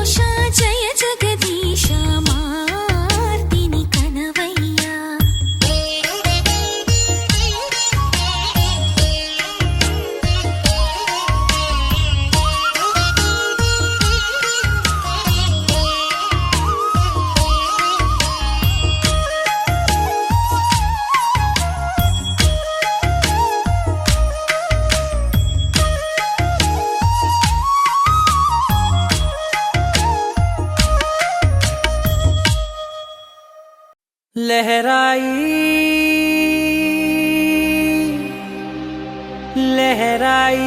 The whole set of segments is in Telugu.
ఘోష జయ జగదీశ మార్తిని కనవయ్యా लहराई लहराई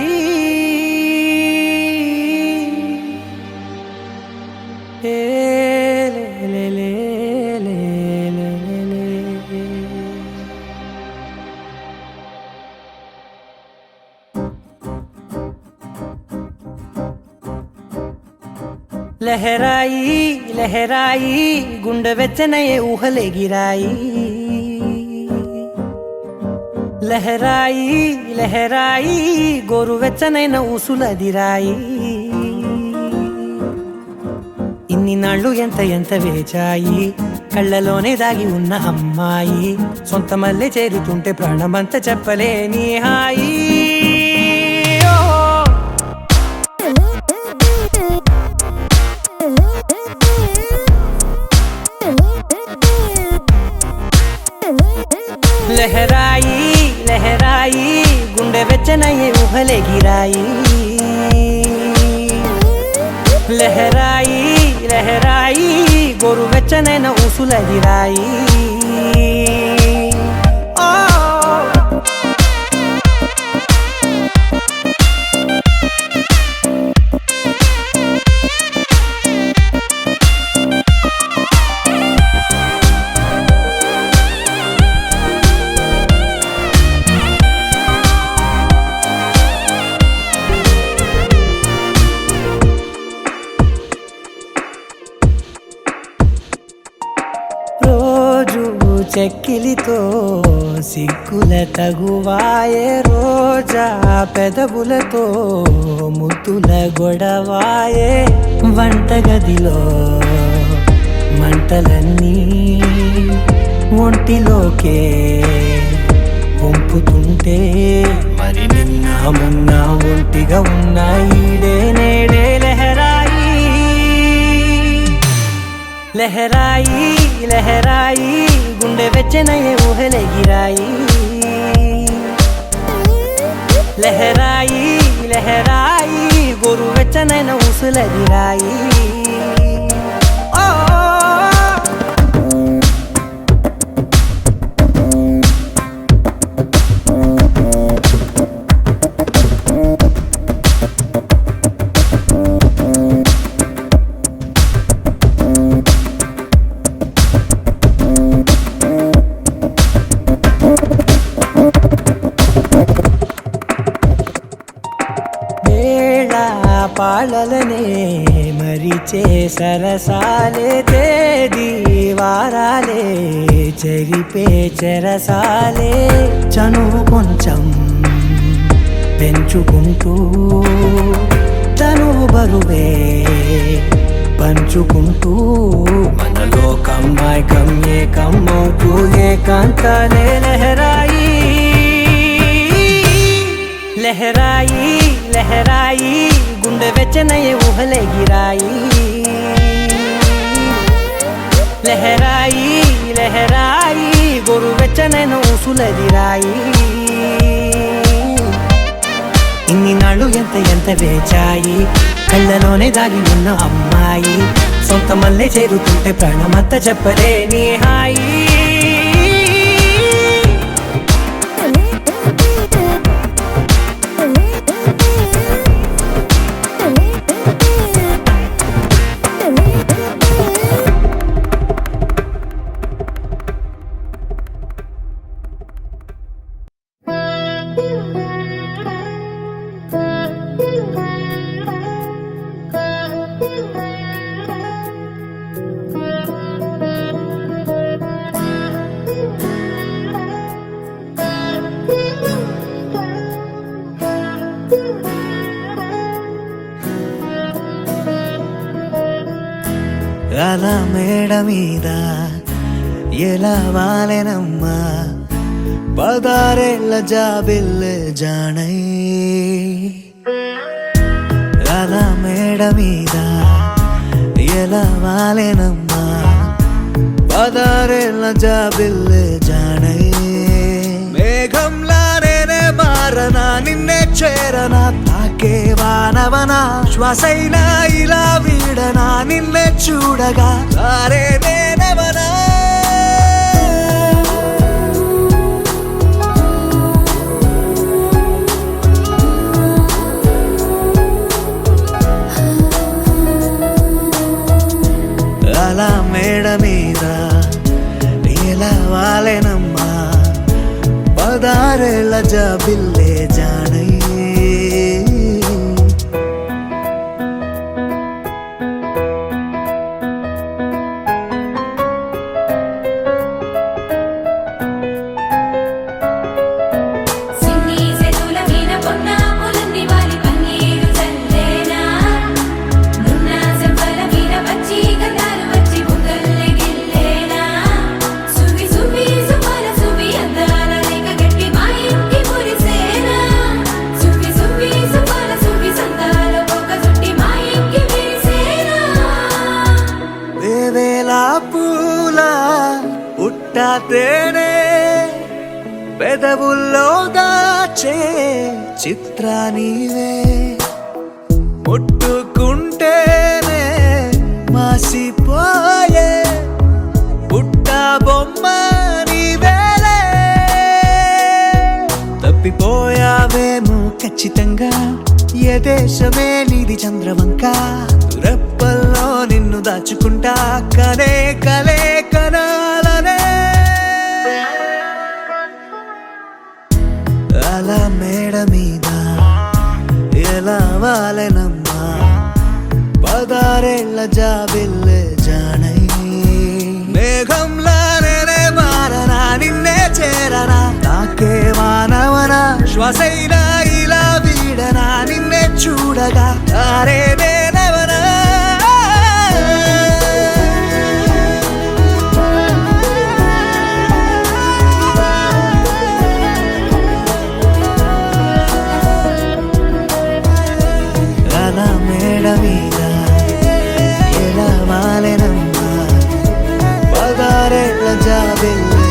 ले ले ले ले ले ले लहराई लहराई गुंड వెచ్చనయే ఊహలే గిరాయి లహరాయి లహరాయి గోరు వెచ్చనైన ఊసులదిరాయి ఇన్ని నాళ్ళు ఎంత ఎంత వేచాయి కళ్ళలోనే దాగి ఉన్న అమ్మాయి సొంత మల్లె చేరుతుంటే ప్రాణమంత చెప్పలేని హాయి लहराई लहराई गुंडे వెచ్చనయే ఊహలే గిరాయి లహరాయి లహరాయి గోరు వెచ్చనైన ఊసులదిరాయి చెక్కిలితో సిగ్గుల తగువాయే రోజా పెదవులతో ముద్దుల గొడవాయే వంటగదిలో మంటలన్నీ ఒంటిలోకే వంపుతుంటే మరి నిన్న మొన్న ఒంటిగా ఉన్న ఈడే నేడే లహరాయి లహరాయి లహరాయి గుండె వెచ్చనయే ఊహలే గిరాయి లహరాయి లహరాయి గోరు వెచ్చనైన ఊసులదిరాయి పాలలనే మరిచే సరసాలే తేదీ వారాలే చెరిపే చెరసాలే చనువు కొంచెం పెంచుకుంటూ తనువు బరువే పంచుకుంటూ మనలో కమ్మాయికం ఏకమవుతూ ఏకాంతాలే లహరాయి లహరాయి లహరాయి గుండె వెచ్చనయే ఊహలే గిరాయి లహరాయి లహరాయి గోరు వెచ్చనైన ఊసులదిరాయి ఇన్ని నాళ్ళు ఎంత ఎంత వేచాయి కళ్ళలోనే దాగి ఉన్న అమ్మాయి సొంత మల్లె చేరుతుంటే ప్రాణమంతా చెప్పలేని హాయి అలా మేడ మీద ఎలా వాలెనమ్మా పదారేళ్ళ జాబిల్లే జానై అలా మేడ మీద ఎలా వాలెనమ్మా పదారేళ్ళ జాబిల్లే జానై మేఘంలా నేనే మారనా నిన్నే చేరనా తాకే వానవనా శ్వాసైనా ఇలా వీడనా నిన్నే చూడగా సారే నేనవనా అలా మేడ మీద ఎలా వాలెనమ్మా పదారేళ్ళ జాబిల్లే జానై సిన్ని సెతుల మీద పొన్నాపులన్నీ వాలి పన్నీరు చల్లేనా నున్న సెంపల మీద వచ్చి గంధాలు వచ్చి బుగ్గల్ని గిల్లేనా సువి సువి సుమల సువి అందాల రేఖ గట్టి మా ఇంటి మురిసేనా సువి సువి సుమల సువి సందాల ఒక చుట్టి మా ఇంటి విరిసేనా వేవేల పూల పుట్టా తేనే పెదవుల్లో దాచే చిత్ర నీవే ముట్టుకుంటేనే మాసిపోయే పుట్ట బొమ్మ నీవేలే తప్పిపోయావేమో ఖచ్చితంగా ఏ దేశమే నీది చంద్రవంక రెప్పల్లో నిన్ను దాచుకుంటా కనే కలే కనాలనే అలా మేడ మీద ఎలా వాలెనమ్మా పదారేళ్ళ జాబిల్లే జానై మేఘంలా నేనే మారనా నిన్నే చేరనా తాకే వానవనా శ్వాసైనా ఇలా వీడనా నిన్నే చూడగా అరే నేనవనా అలా మేడ మీద ఎలా వాలెనమ్మా పదారేళ్ళ జాబిల్లే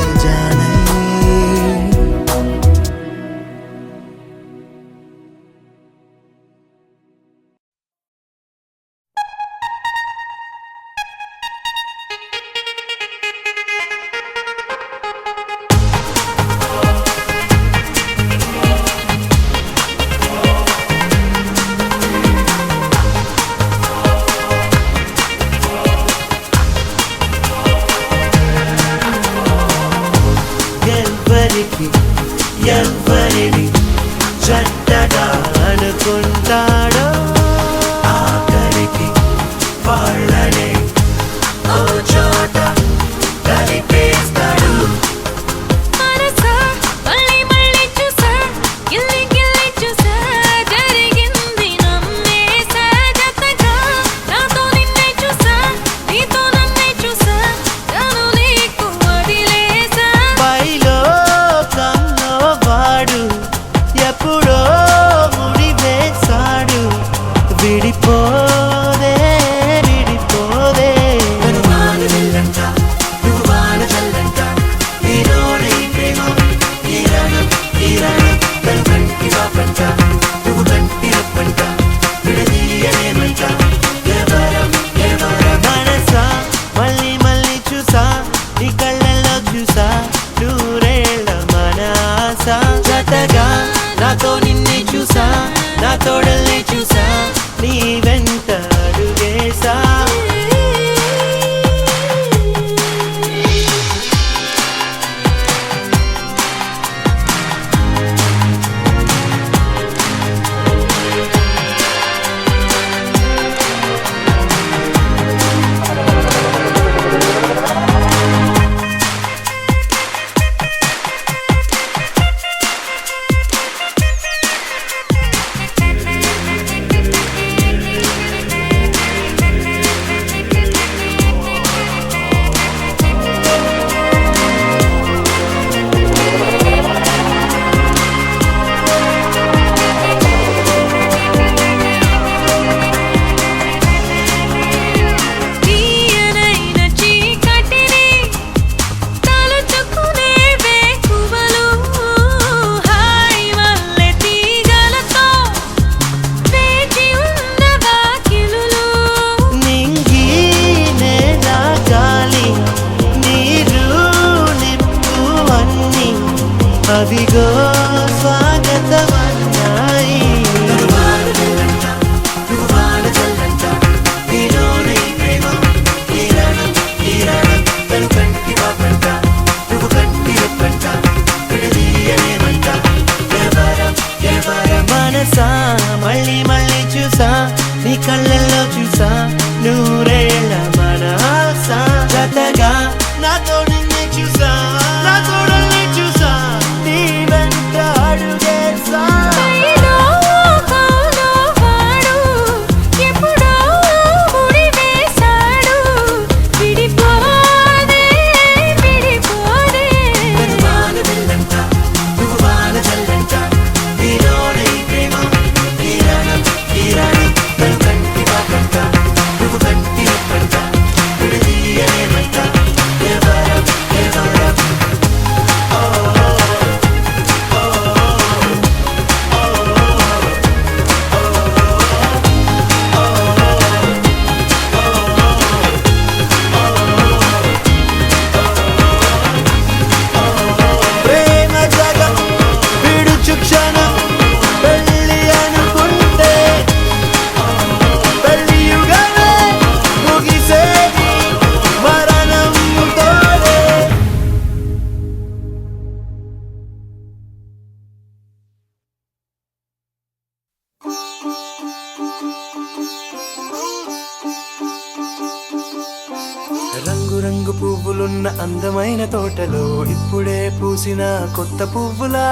రంగు రంగు పువ్వులున్న అందమైన తోటలో ఇప్పుడే పూసిన కొత్త పువ్వులా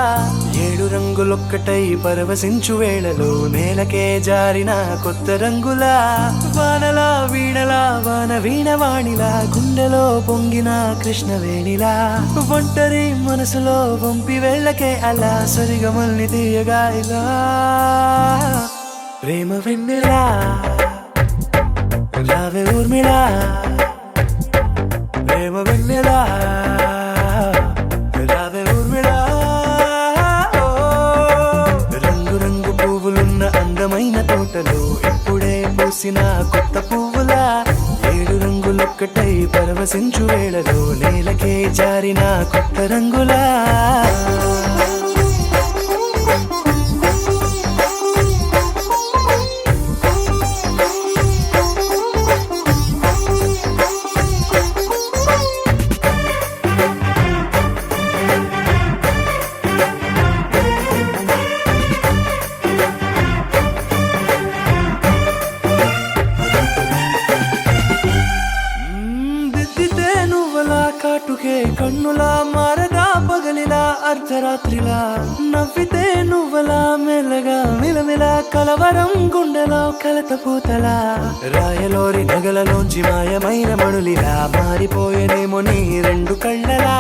7 రంగులొక్కటై పరవశించు వేళలో నేలకే జారిన కొత్త రంగులా వానలా వీణలా వాన వీణవాణిలా గుండెలో పొంగిన కృష్ణవేణిలా ఒంటరి మనసులో వంపి వెళ్ళకే అలా సరిగమల్ని తీయగా ఇలా ప్రేమ వెన్నెలా రావే ఊర్మిళా ప్రేమ వెన్నెలా రావే ఊర్మిళా రంగు రంగు పువ్వులున్న అందమైన తోటలో ఇప్పుడే పూసిన కొత్త పువ్వులా 7 రంగులొక్కటై పరవశించు వేళలో నేలకే జారిన కొత్త రంగులా కాటుకే కన్నులా మారగా పగలిలా అర్ధరాత్రిలా నవ్వితే నువ్వలా మెల్లగా మిలమిలా కలవరం గుండెలో కలత పూతలా రాయలోరి నగలలోంచి మాయమైన మణులిలా మారిపోయేనేమో నీ 2 కళ్ళలా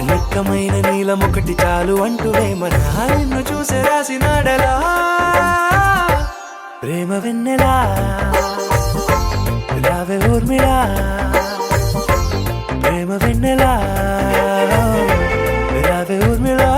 నిక్కమైన నీలమొకటి చాలు అంటూ వేమనా నిన్ను చూసే రాసినాడలా ప్రేమ వెన్నెలా రావే ఊర్మిళా ప్రేమ వెన్నెలా రావే ఊర్మిళా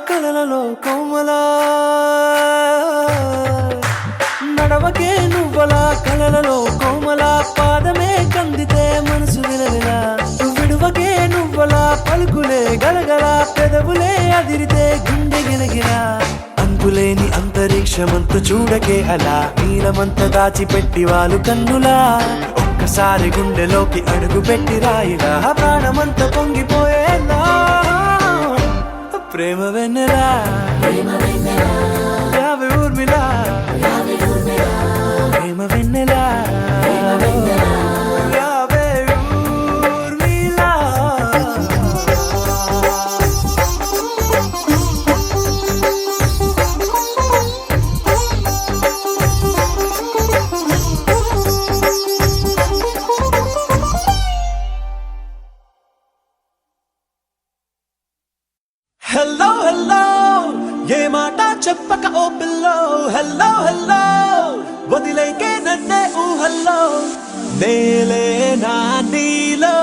కలలలో కోమలా నడవకే నువ్వలా కలలలో కోమలా పాదమే కందితే మనసు విలవిలా విడువకే నువ్వలా పలుకులే గలగల పెదవులే అదిరితే గుండె గిలగిలా అంతులేని అంతరిక్షమంత చూడకే అలా నీలమంత దాచిపెట్టి వాళ్ళు కన్నులా ఒక్కసారి గుండెలోకి అడుగు పెట్టి రాయిలా ప్రాణమంత పొంగిపోయేలా ప్రేమ వెన్నెలా రావే ఊర్మిళా ప్రేమ వెన్నెలా రావే ఊర్మిళా హలో హలో ఏ మాట చెప్పక ఓ పిల్లో హలో హలో వదిలేకే నన్నే ఊహల్లో నేలే నా నీలో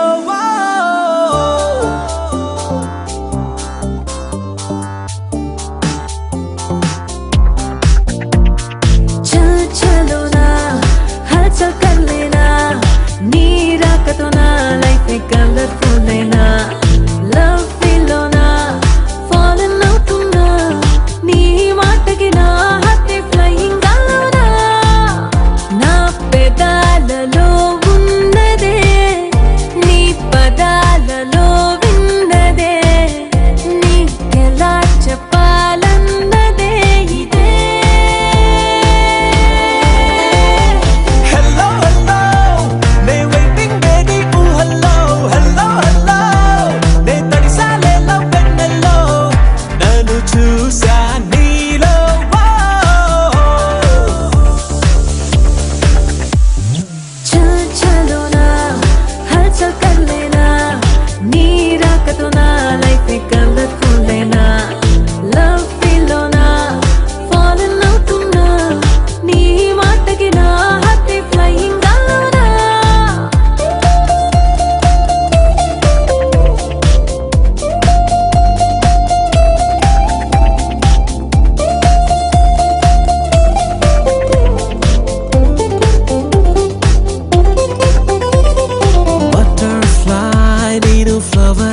చల్ చలో నా హల్చల్ కర్ లేనా నీ రాకతో నా లైఫ్ కలర్ఫుల్ అయినా లవ్ ఫీల్లోనా ఫాలన్ అవుతున్నా నీ మాటకి నా హార్ట్ ఫ్లయింగ్ అలోనా నా పెదాలలో ఉన్నదే నీ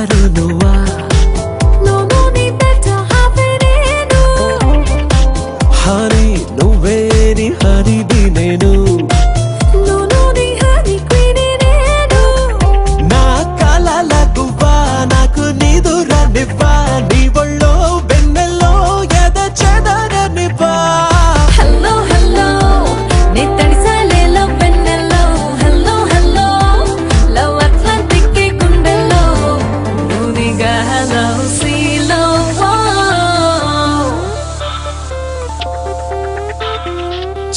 బంగారు నువ్వా No, no, నీ better half నేను. హనీ నువ్వే నీ హనీబీ నేను No, no, నీ honey queen నేను. నా కలల గువ్వా నాకు నిదురనివ్వా నీ ఒళ్ళో వెన్నెల్లో ఎద చెదరనివ్వా Hello, hello, నీ తడిసాలే love వెన్నెల్లో. Hello, hello, love Atlantic కి గుండెల్లో. నువ్వునిగా hello, see love, wow.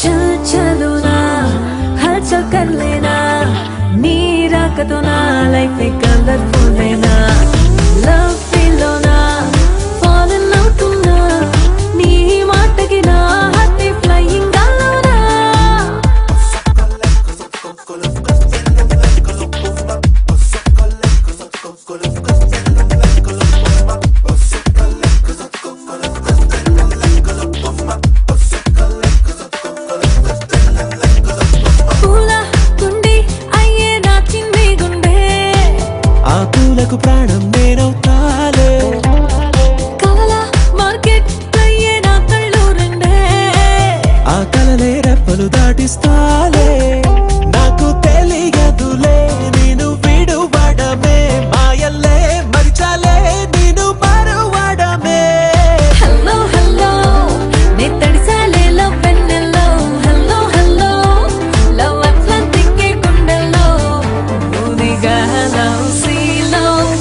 చల్ చలునా హల్చల్ కర్లేనా నీ రాకతో నా లైఫ్ కలర్ఫుల్ అయినా లవ్ ఫీల్లోనా ఫాలన్ అవుతున్నా నీ మాటకి నా హార్ట్ ఫ్లయింగ్ గాల్లోనా పూల గుండి అయ్యే నా చిన్ని గుండె ఆ పూలకు ప్రాణం నేనవుతాలే కలల మార్కెట్ అయ్యే నా కళ్ళు రెండే ఆ కలలే రెప్పలు దాటిస్తాలే నాకు తెలియదులే నేను విడువడమే మాయల్లే మరిచాలే నేను మరువడమే హలో హలో నీ తడిసాలే లవ్ వెన్నెల్లో హలో హలో లవ్ అట్లాంటిక్ కి గుండెల్లో నువ్వునిగా హలో సీ లవ్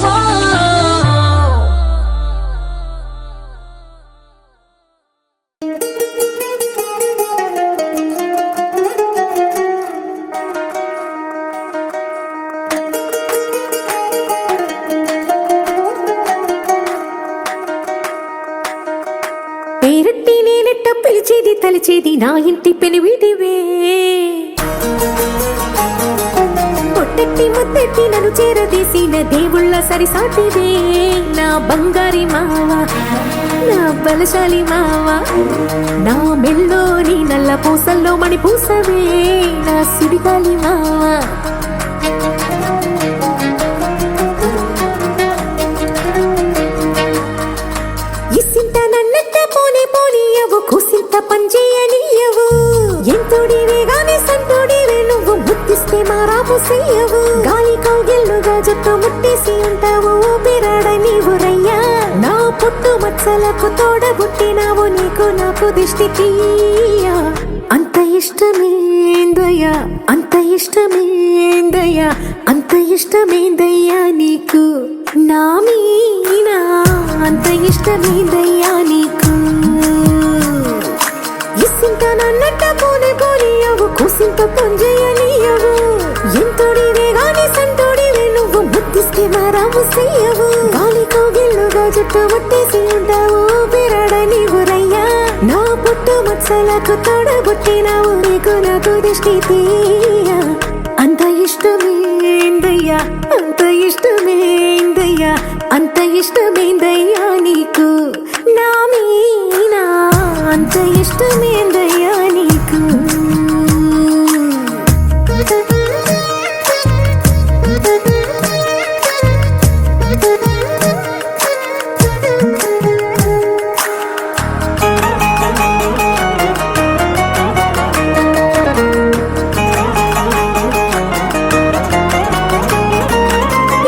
పేరెట్టి నేనెట్ట పిలిచేది తలిచేది నా ఇంటి పెనివిటివే పొట్టెట్టి ముద్దెట్టి నన్ను చేరదీసిన దేవుళ్ళ సరిసాటివే నా బంగారి మావ నా బలశాలి మావ నా మెల్లోని నల్ల పూసల్లో మణి పూసవే నా సిరిగాలి మావ ఇసింత నన్నెట్ట పోనే పోనీయవు కుసింత పనిచేయనీయవు ఎంతోడివే గాని సంతోడివే నువ్వు ముద్దిస్తే మారాపు చెయ్యవు గాలి కౌగిల్లుగా జుట్టు ముట్టేసి ఉంటావు ఊపిరాడ నీవు రయ్యా నా పుట్టు మచ్చలకు తోడబుట్టినావు నీకు నాకు దిష్టి తీయా అంత ఇష్టమేందయ్యా అంత ఇష్టమేందయ్యా అంత ఇష్టమేందయ్యా నీకు నా మీనా అంత ఇష్టమేందయ్యా నీకు ఇసింత నన్నట్ట పోనే పోనీయవు కుసింత పొంజేయనీయవు ఎంతోడివే గాని సంతోడివే నువ్వు ముద్దిస్తే మారాము చెయ్యవు గాలి కౌగిల్లుగా జుట్టు ముట్టేసి ఉంటావు ఊపిరాడ నీవు రయ్యా నా పుట్టు మచ్చలకు తోడబుట్టినావు నీకు నాకు దిష్టి తీయా అంత ఇష్టమేందయ్యా అంత ఇష్టమేందయ్యా అంత ఇష్టమేందయ్యా నీకు నా మీనా అంత ఇష్టమేందయ్యా నీకు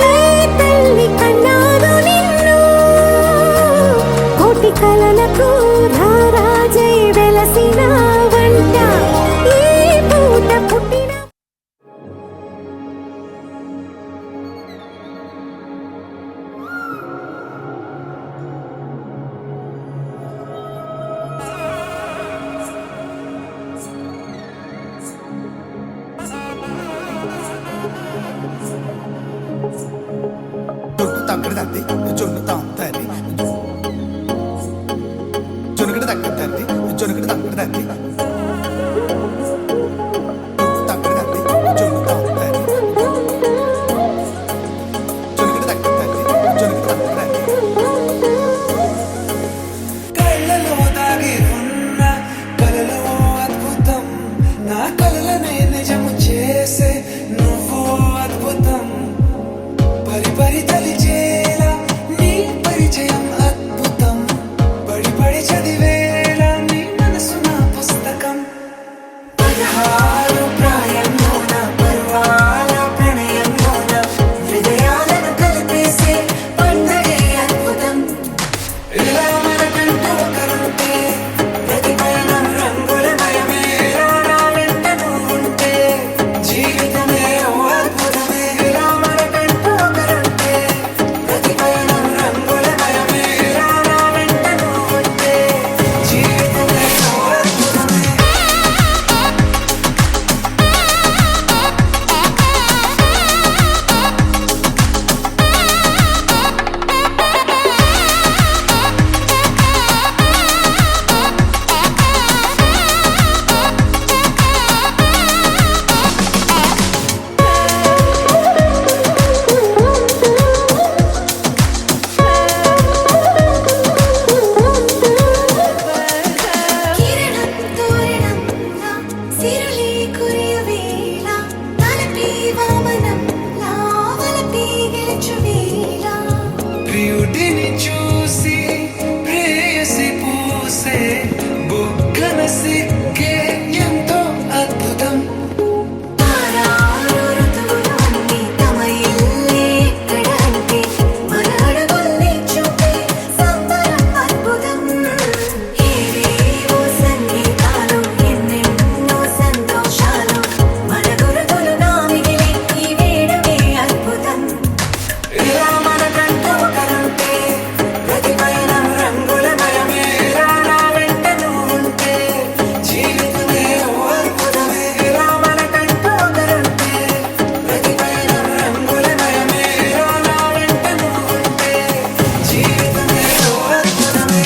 ఏ తల్లి కన్నాను నిన్ను కోటి కలలకు రారాజై వెలసిన వంట ఈ పూట పుట్టిన జొన్ను తక్కడ తద్ది జొన్ను తాంతది జొన్నుగడ తక్కడ తద్ది జొన్నుగడ తక్కడ తద్ది తక్కడ తద్ది జొన్ను తాంతది జొన్నుగడ తక్కడ తద్ది జొన్నుగడ తక్కడ తద్ది కళ్ళలో దాగి ఉన్న కలలో అద్భుతం నా కలలనే నిజము చేసే నువ్వు అద్భుతం పరి పరి తలి చేసే ప్రియుడిని చూసి ప్రేయసి పూసే బుగ్గన సిగ్గే ఎంతో అద్భుతం. తారారు ఋతువులు అన్నీ తమ ఇల్లే ఎక్కడంటే మన అడుగుల్ని చూపే సంబరం అద్భుతం. ఏవేవో సంగీతాలు ఎన్నెన్నో సంతోషాలు మన గురుతులు నామిగిలి ఈ వేడుకే అద్భుతం. ఇలా మనకంటూ ఒకరుంటే ప్రతి పయనం రంగులమయమే. ఇలా నా వెంట నువ్వుంటే జీవితమే ఓ అద్భుతమే. ఇలా మనకంటూ ఒకరుంటే ప్రతి పయనం రంగులమయమే. ఇలా నా వెంట నువ్వుంటే జీవితమే ఓ అద్భుతమే.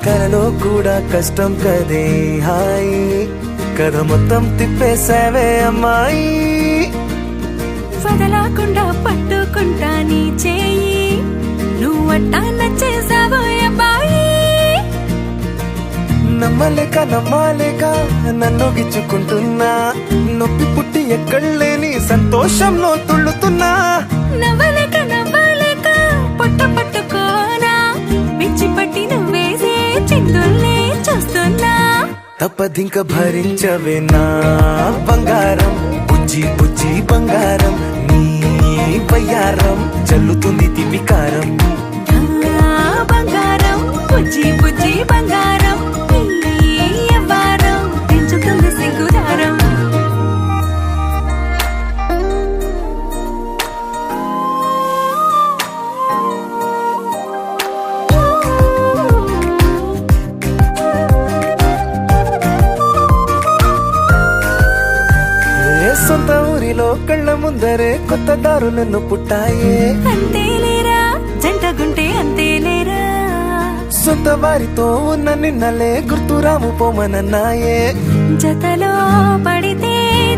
కలలో కూడా కష్టం కదే హాయి కథ మొత్తం తిప్పేసావే అమ్మాయి. వదలకుండా పట్టుకుంటా నీ చేయి నువ్వట్టా నచ్చేసావో అబ్బాయి. నమ్మలేక నన్ను గిచ్చుకుంటున్నా నొప్పి పుట్టి ఎక్కడలేని సంతోషంలో తుళ్ళుతున్నా. నవ్వలేక పొట్ట పట్టుకోనా పిచ్చి పట్టి నువ్వేసే చిందుల్నే చూస్తున్నా. తప్పదింక భరించవే నా బంగారం బుజ్జి బుజ్జి బంగారం నీ వయ్యారం చల్లుతుంది తివికారం. నా బంగారం బుజ్జి బుజ్జి బంగారం నీ యవ్వారం పెంచుతుంది సిగ్గుదారం. ఏ సొంత ఊరిలో కళ్ళ ముందరే కొత్త దారులను పుట్టాయే. అంతేలేరా జంటగుంటే అంతేలేరా. సొంత వారితో ఉన్న నిన్నలే గుర్తురాము పోమనన్నాయే. జతలో పడితే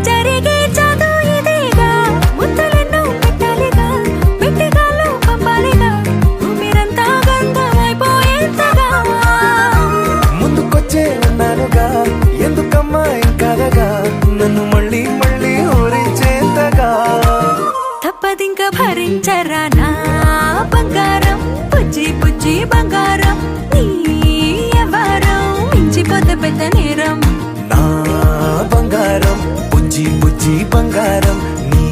జరిగే జాదు ఇదేగా. ముద్దలెన్నో పెట్టాలిగా పెట్టిగాల్లో పంపాలిగా ఊపిరంతా గంధమైపోయేంతగా. ముందుకొచ్చే ఉన్నానుగా ఎందుకమ్మా ఇంకాదగా నన్ను మళ్ళీ మళ్ళీ ఊరించేంతగా. తప్పదింక భరించరా నా బంగారం బుజ్జి బుజ్జి బంగారం నీ యవ్వారం మించిపోతే పెద్ద నేరం. నా బంగారం బుజ్జి బుజ్జి బంగారం నీ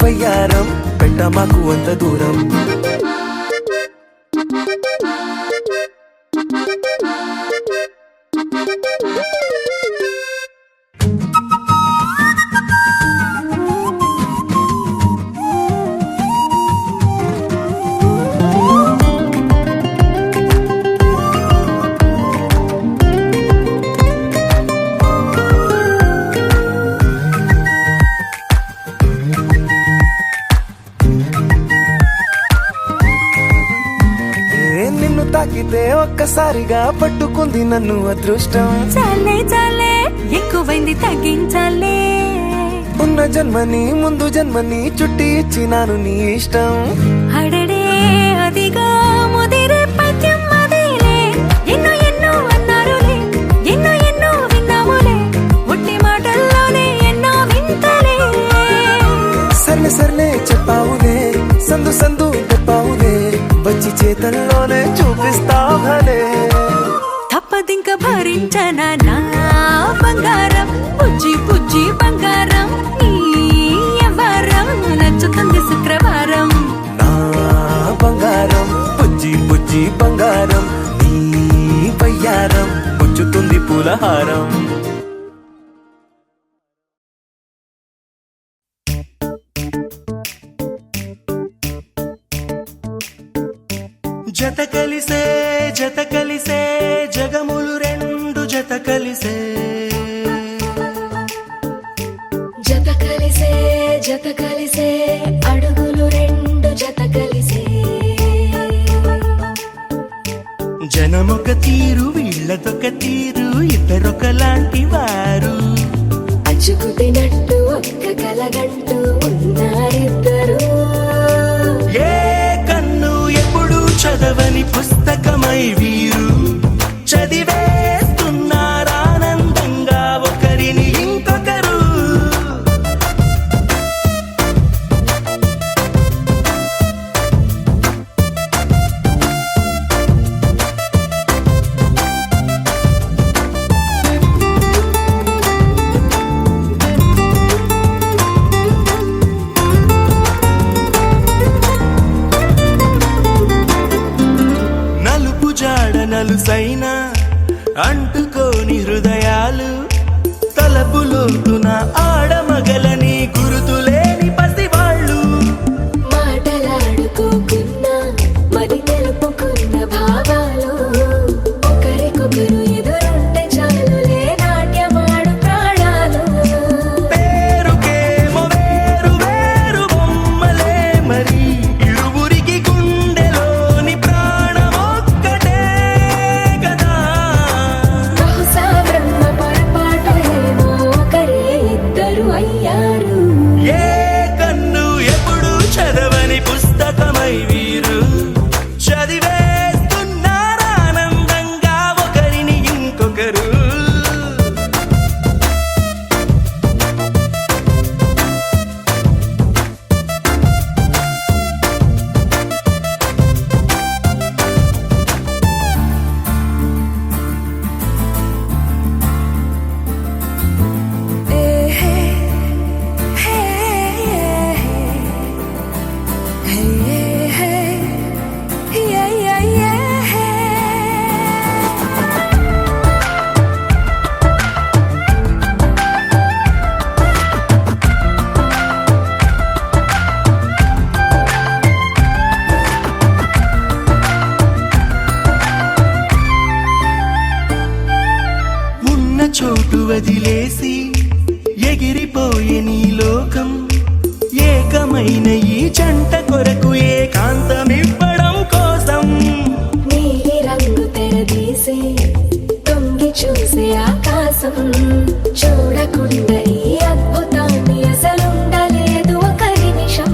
వయ్యారం పెట్ట మాకు అంత దూరం. నిన్ను తాకితే ఒక్కసారిగా పట్టుకుంది నన్ను అదృష్టం. చాలే ఎక్కువైంది తగ్గించాలే. ఉన్న జన్మని ముందు జన్మని చుట్టి ఇచ్చినాను నీ ఇష్టం. అడడే అదిగా ముదిరే పద్యం అదేలే. ఎన్నో అన్నారులే ఎన్నో విన్నాములే. ఒట్టి మాటల్లోనే ఎన్నో వింతలే. సర్లే చెప్పావులే సందు చెప్పావులే వచ్చి చేతల్లోనే చూపిస్తావలే. తప్పదింక భరించనా నా బంగారం బుజ్జి బుజ్జి బంగారం నీ యవ్వారం నచ్చుతుంది శుక్రవారం. నా బంగారం బుజ్జి బుజ్జి బంగారం నీ వయ్యారం పుచ్చుతుంది పూలహారం. జత కలిసే జగములు రెండు జత కలిసే జత కలిసే అడుగులు రెండు జత కలిసే జనమొక తీరు వీళ్ళదొక తీరు ఇద్దరొకలాంటి వారు అచ్చుకుతినట్టు ఒక్క కలగంటూ ఉన్నారిద్దరు ఏ కన్ను ఎప్పుడు చదవని పుస్తకమై వీరు చదివేస్తున్నారానందంగా ఒకరిని ఇంకొకరు. నలుపు జాడ నలుసైన అంటుకోని హృదయాలు తలపులోతున ఆడమగలని గురుతులేని పసివాళ్ళు మాటలాడుకోకున్నా మరి తెలుపుకున్న భావాలు ఒకరికొకరు ఎదురుంటే చాలులే నాట్యమాడు ప్రాణాలు పేరుకేమో వేరు వేరు బొమ్మలే మరి ఇరువురికి గుండెలోని ప్రాణమొక్కటే కదా. బహుశా బ్రహ్మ పొరపాటు ఏమో ఒకరే ఇద్దరు అయ్యారు ఏ కన్ను ఎప్పుడు చదవని పుస్తకమై వీరు చదివేస్తున్నారానందంగా ఒకరిని ఇంకొకరు. ఉన్న చోటు వదిలేసి ఎగిరిపోయే నీ లోకం ఏకమైన ఈ జంట కొరకు ఏకాంతమివ్వడం కోసం నీలి రంగు తెరదీసే తొంగి చూసే ఆకాశం చూడకుండా ఈ అద్భుతాన్ని అసలుండలేదు ఒక నిమిషం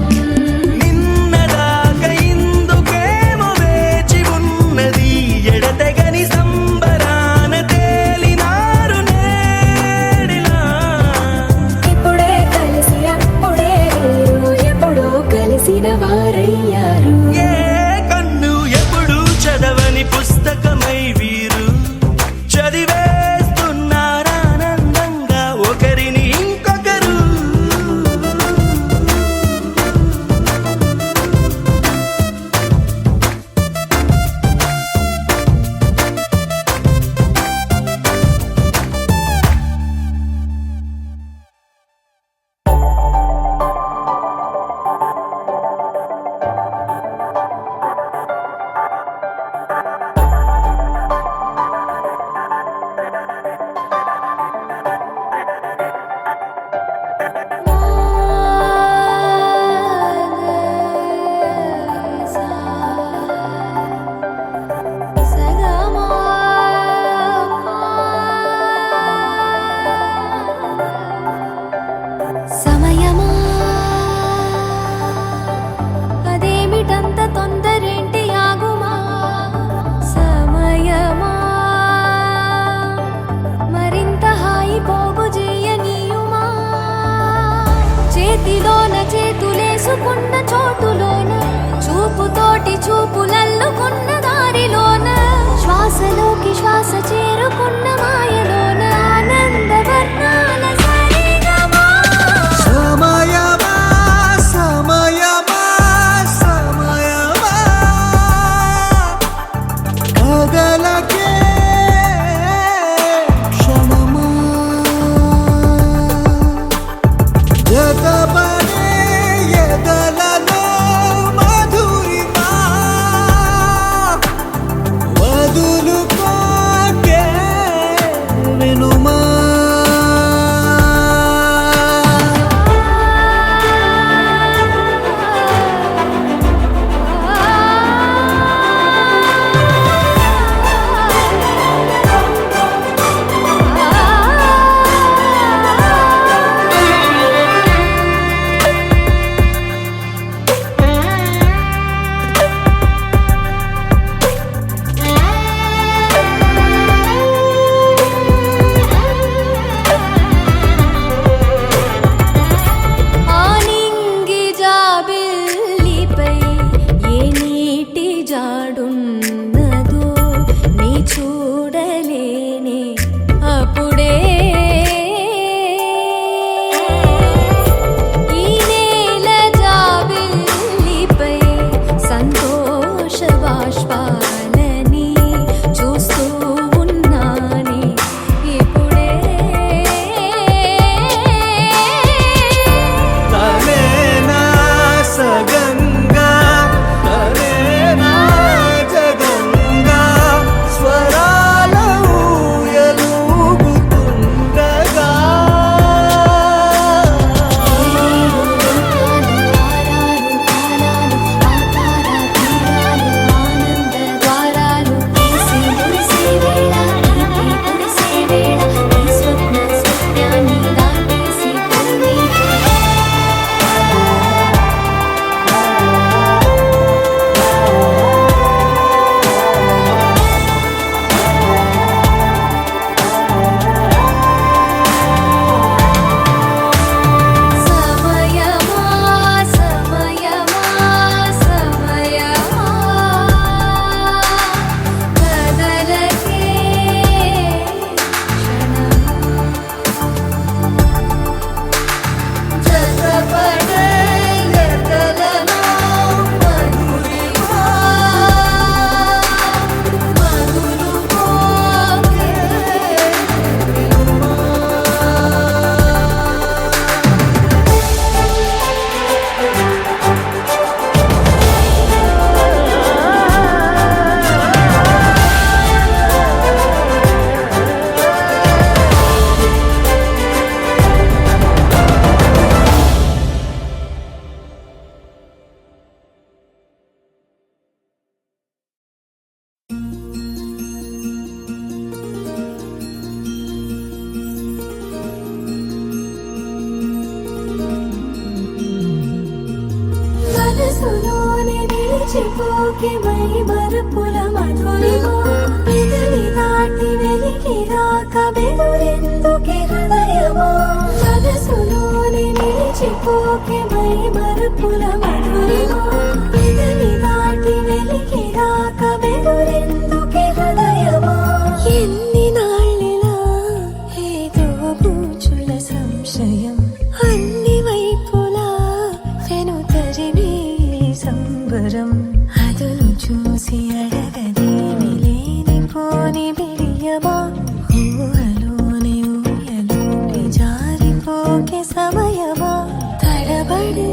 నిన్నదాకా ఇందుకేమో వేచి ఉన్నది ఎడతెగని సంబరాన తేలినారు నేడిలా. ఇప్పుడే కలిసి అప్పుడే వేరు ఎప్పుడో కలిసిన వారయ్యారు ఏ కన్ను ఎప్పుడు చదవని పుస్తకమై వీరు చదివేస్తున్నారానందంగా ఒకరిని నిలిచిపోకే మై మరుపుల మధురిమా పెదవి దాటి వెలికి రాక బెదురెందుకే హృదయమా మనసులోని నిలిచిపోకే మై మరుపుల మధురిమా పెదవి దాటి వెలికి రాక బెదురెందుకే హృదయమా ఎన్ని నాళ్ళిలా ఏదో బూచుల సంశయం అన్ని వైపులా వెను తరిమే సంబరం అదును చూసి అడగదేమి లేనిపోని బిడియమా ఊహలోని ఊయలోకి జారిపోకే సమయమా తడబడే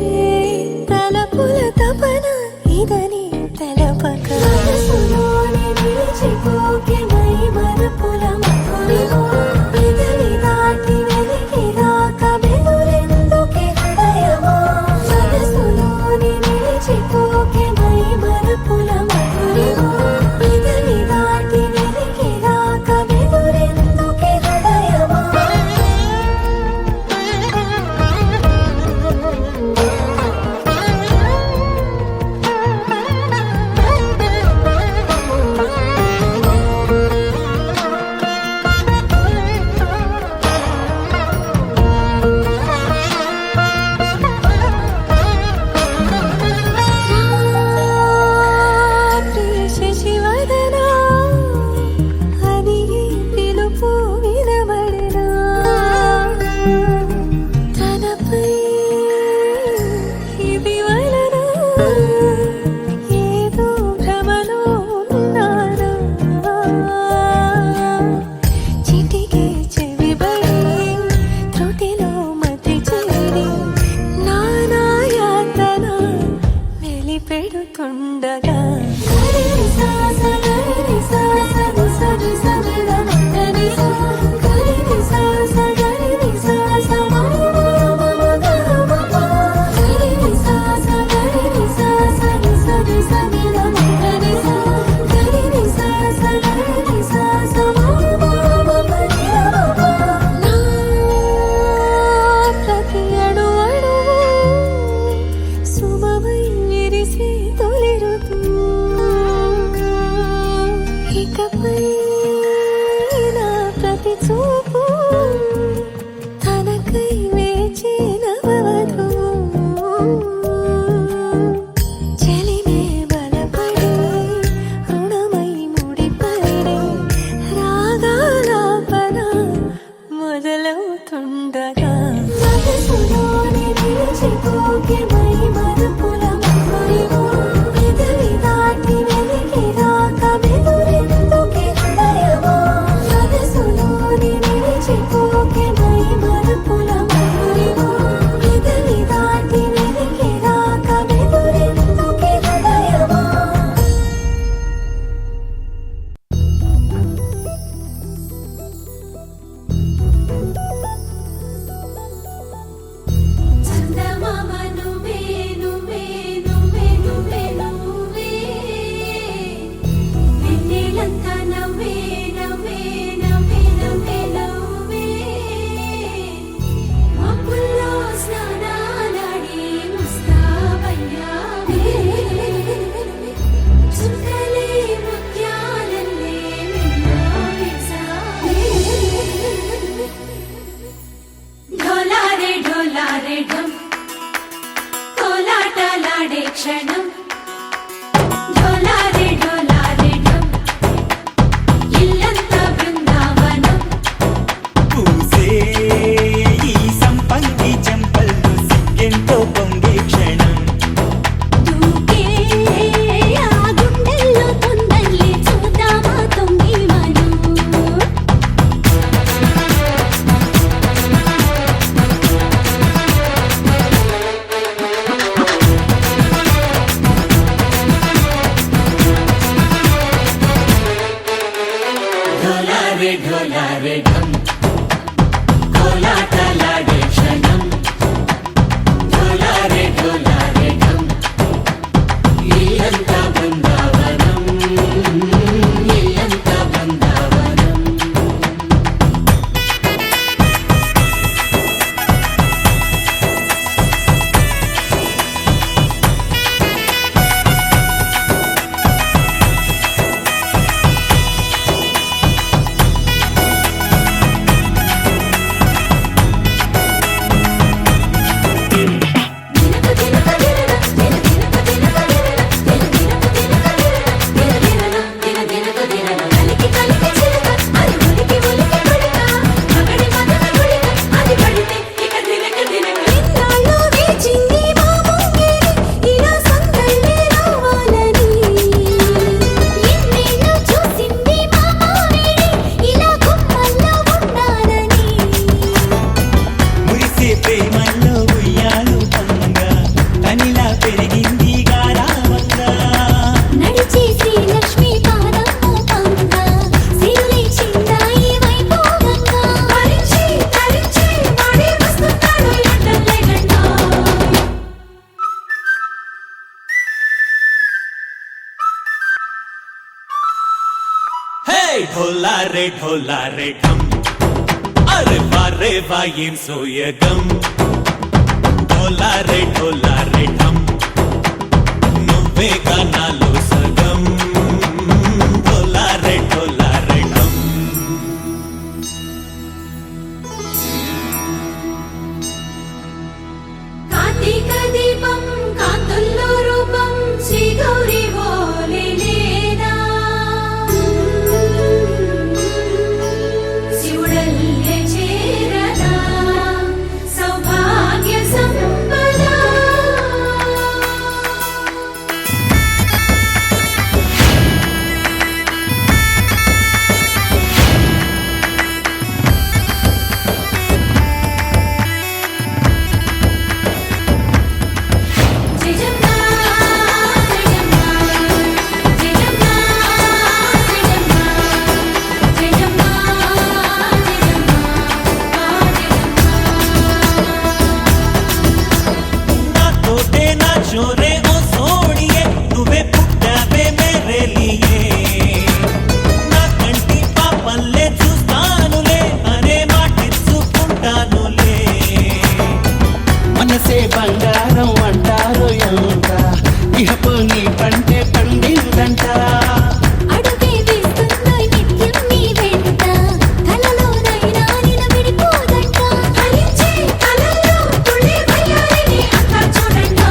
తలపుల తపన ఇదని తెలపక మనసులోని నిలిచిపోకే మై మరుపుల మధురిమా పెదవి దాటి వెలికి రాక బెదురెందుకే హృదయమా మనసులోని నిలిచిపోకే మై మరుపుల మధురిమా పెదవి దాటి వెలికి రాక బెదురెందుకే హృదయమా శశివదనా అది పిలుపు వినబడినా తనపై ఇది వలన ఏదో భ్రమలో ఉన్నానా చిటికే చెవిబడి త్రుటిలో మతి చేరి నానాయాతన వెలిపెడుతుండగా ప్రతి అణు అణువు సుమమై విరిసే తొలి ఋతువు ఇకపై నా ప్రతి చూపు తనకై వేచి నవవధువు చెలిమే బలపడి రుణమై ముడిపడి రాగాలాపన మొదలవుతుండగా మనసులోని నిలిచిపోకే మై మరుపుల మధురిమా పెదవి దాటి వెలికి రాక బెదురెందుకే హృదయమా మనసులోని నిలిచిపోకే మై మరుపుల మధురిమా పెదవి దాటి వెలికి రాక బెదురెందుకే హృదయమా చందమామ నువ్వే నువ్వే నువ్వే నువ్వే నువ్వే వెన్నెలంతా నవ్వే నవ్వే నవ్వే నవ్వే నవ్వే మబ్బుల్లో స్నానాలాడి ముస్తాబయ్యావే చుక్కలే ముత్యాలల్లే విన్నావేసావే ढोलारे ढोलारे ढम कोलाटलाडे क्षणम ढोलारे ढोलारे ढम इल्लंता बृंदावनम పూసే ఈ సంపంగి చెంపల్లో సిగ్గెంతో పొంగే క్షణం దూకే ఆ గుండెల్లో తొందల్లి చూద్దామా తొంగి మనం పెరిగింది గారావంగా నడిచే శ్రీ లక్ష్మీ పాదము పంగా సిరులే చిందాయి వైభోగంగా తరించి తరించి వాడి వస్తున్నాడు ఎండలే గంట హే ढोला रे ढम అరే వా ఏం సోయగం ढोला रे ढम నువ్వేగా నాలో సగం ढोला रे ढम కార్తీక దీపం కాంతుల్లో రూపం శ్రీ గౌరీ ఓలేనా శివుడల్లే చేరదా సౌభాగ్య సంపద జయమ్మ జయమ్మ జయమ్మ జయమ్మ జయమ్మ నా తోటే నా చోరే ఓ సోడియే నువ్వే పుట్టావే మేరే లియే నా కంటి పాపల్లే చూస్తానులే అనే మాటిచ్చుకుంటానులే మనసే బంగారం అంటారు ఎంత ఇహపు నీ పంటే పండిందంట అడుగే వేస్తుందో నిత్యం నీ వెంట కలలోనైనా నిలబడిపోదంట ఫలించే కలల్లో తుళ్ళి వయ్యారిని అంతా చూడండి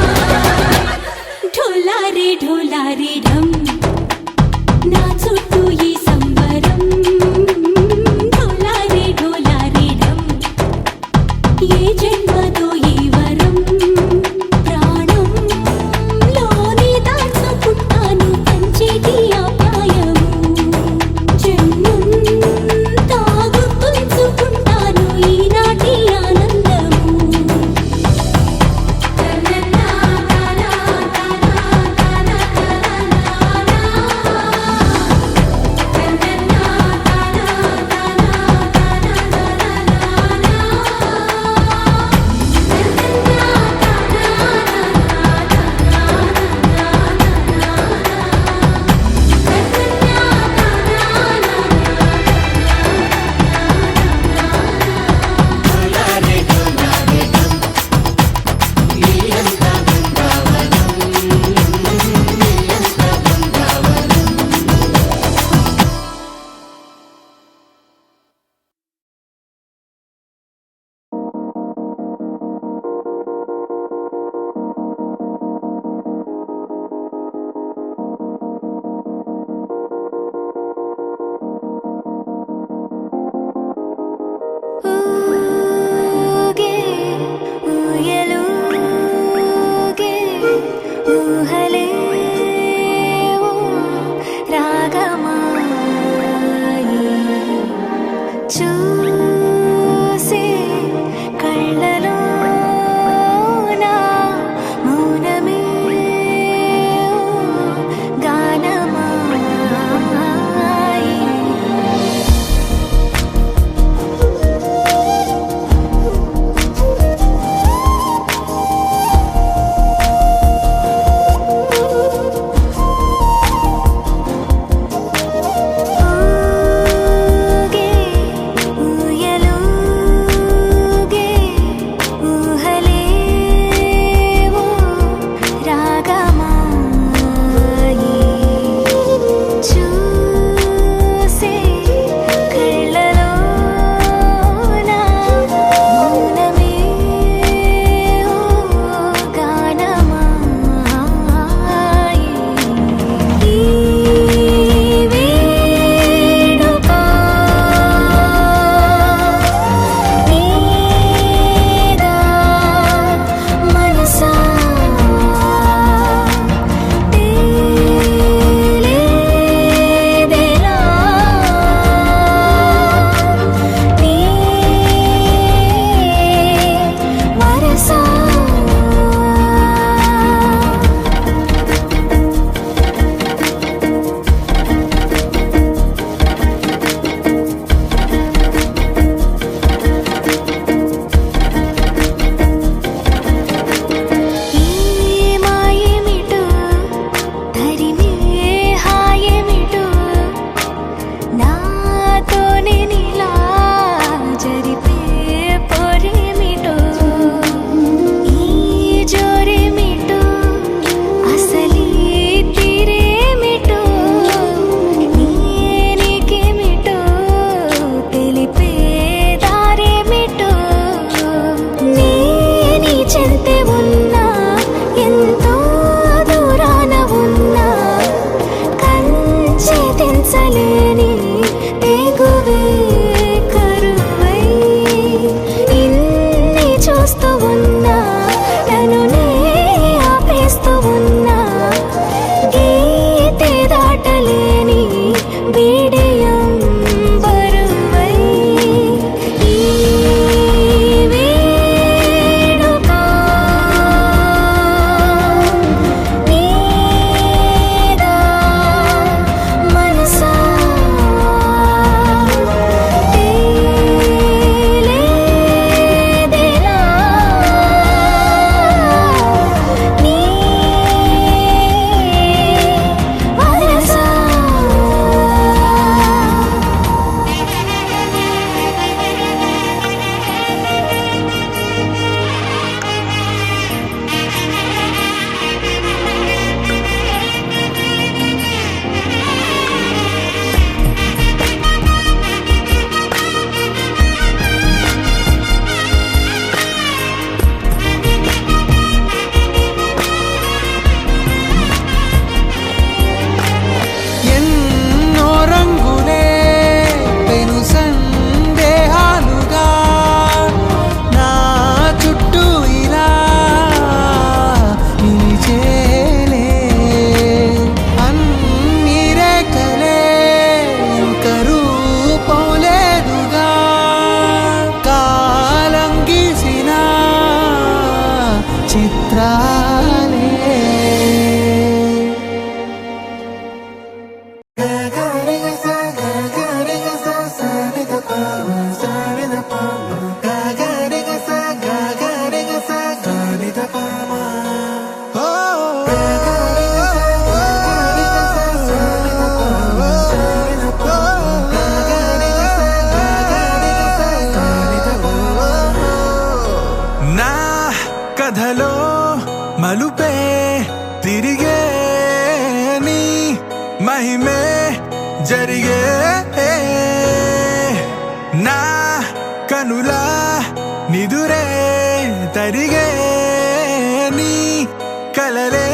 కలలే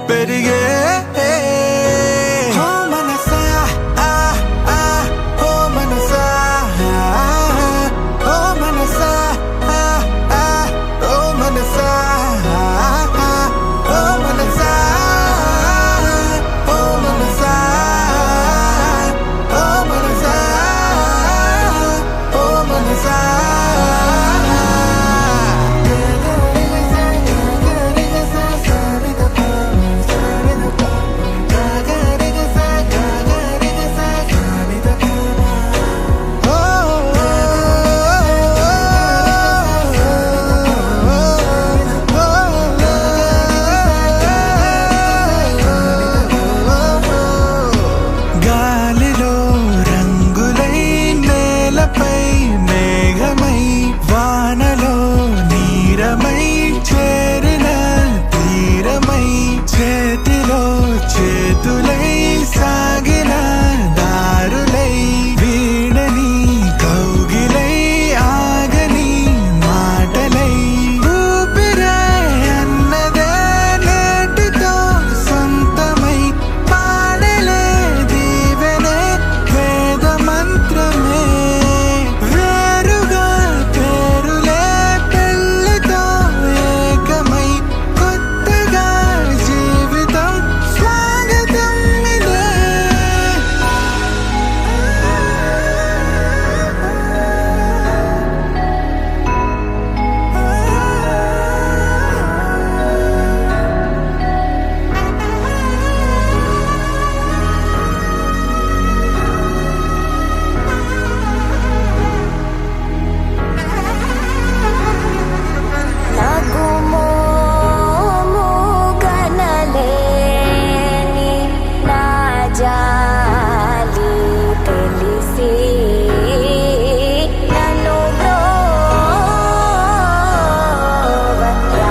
పెరిగే ఓ మనసా ఆ ఆ ఓ మనసా ఓ మనసా ఆ ఆ ఓ మనసా ఓ మనసా ఓ మనసా ఓ మనసా ఓ మనసా గాలిలో రంగులై నేలపై మేఘమై వానలో నీరమై చేరిన తీరమై చేతిలో చేతులై సాగిన దారులై వీడని కౌగిలై ఆగని మాటలై ఊపిరే అన్నదే నేటితో సొంతమై పాడలే దీవెనే వేద మంత్రమే వేరుగా పేరులే పెళ్ళితో ఏకమై కొత్తగా జీవితం స్వాగతం ఇదే నాకు మోము కనలేని నా జాలి తెలిసి నన్ను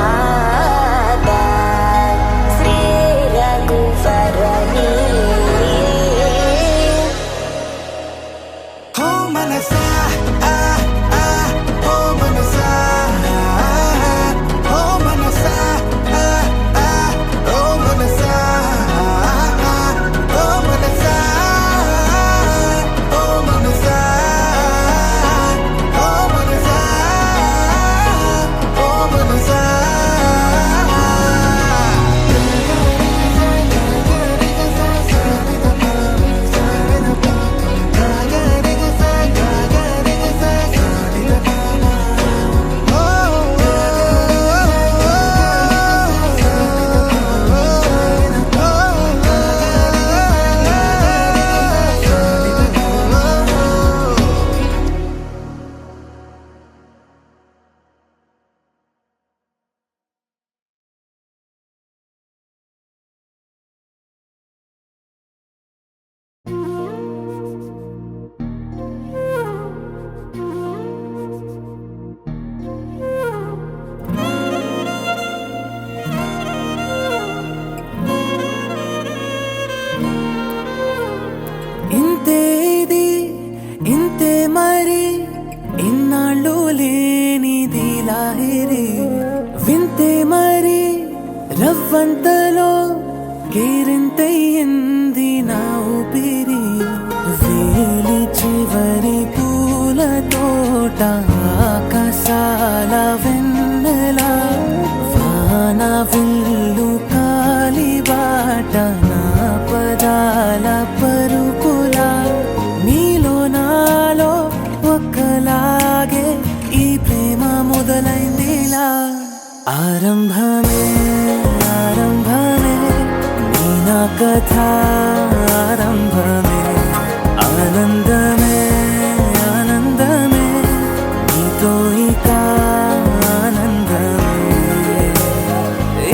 బ్రోవరాదా శ్రీ రఘువరని ఓ మనసా ఆ ఆ ఓ మనసా ఓ మనసా ఆ ఆ ఓ మనసా ఓ మనసా ఓ మనసా ఓ మనసా ఓ మనసా ఇంతే ఇది ఇంతే మరి ఇన్నాళ్ళు లేనిది లాహిరి వింతే మరి రవ్వంతలో కేరింతయ్యింది నా ఊపిరి వేలి చివరి పూల తోట ఆకాశాల వెన్నెల వాన విల్లు కాలిబాట నా పదాల పరుపుల నీలో నాలో ఒక్కలాగే ఈ ప్రేమ మొదలైందిలా ఆరంభమే ఆరంభమే నీ నా కథ ఆరంభమే ఆనందమే ఆనందమే నీతో ఇక ఆనందమే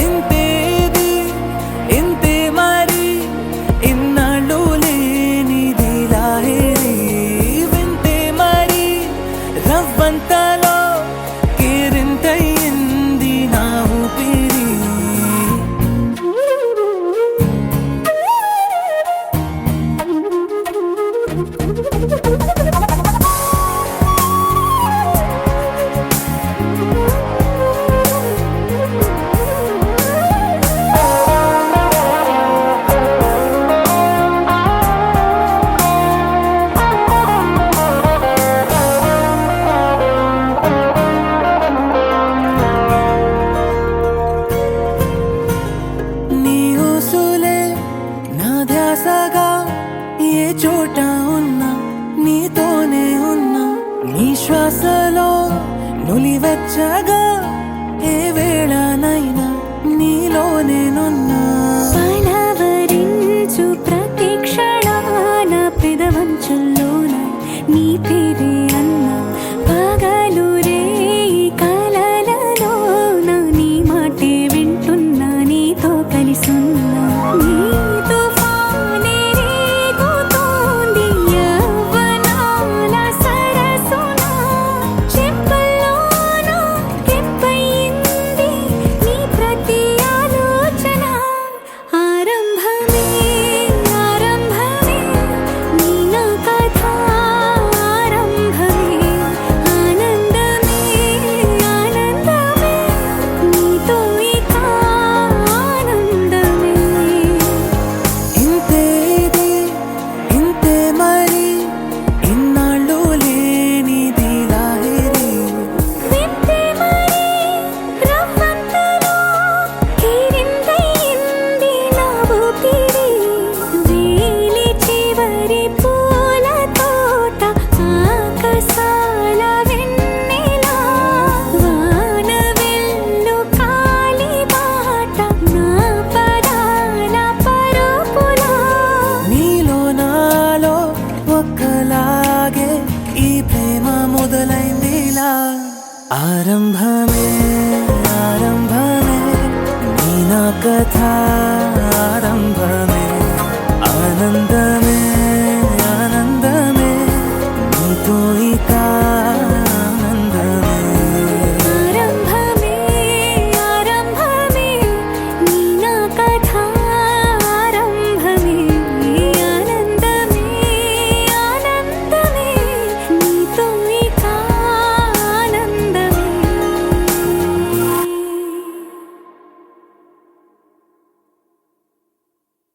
ఇంతేది ఇంతే మరి ఇన్నాళ్ళు లేనిది లాహిరి వింతే మరి రవ్వంతలో కేరింతయ్యింది నా ఊపిరి చోట ఉన్నా నీతోనే ఉన్నా నీ శ్వాసలో నులివెచ్చగా ఏ వేళనైనా నీలోనేనున్నా పలవరించు ప్రతి క్షణాన పెదవంచుల్లోన నీ పేరే అన్నా పగలు రే కలలలోన నీ మాటే వింటున్నా నీతో కలిసున్నా నీ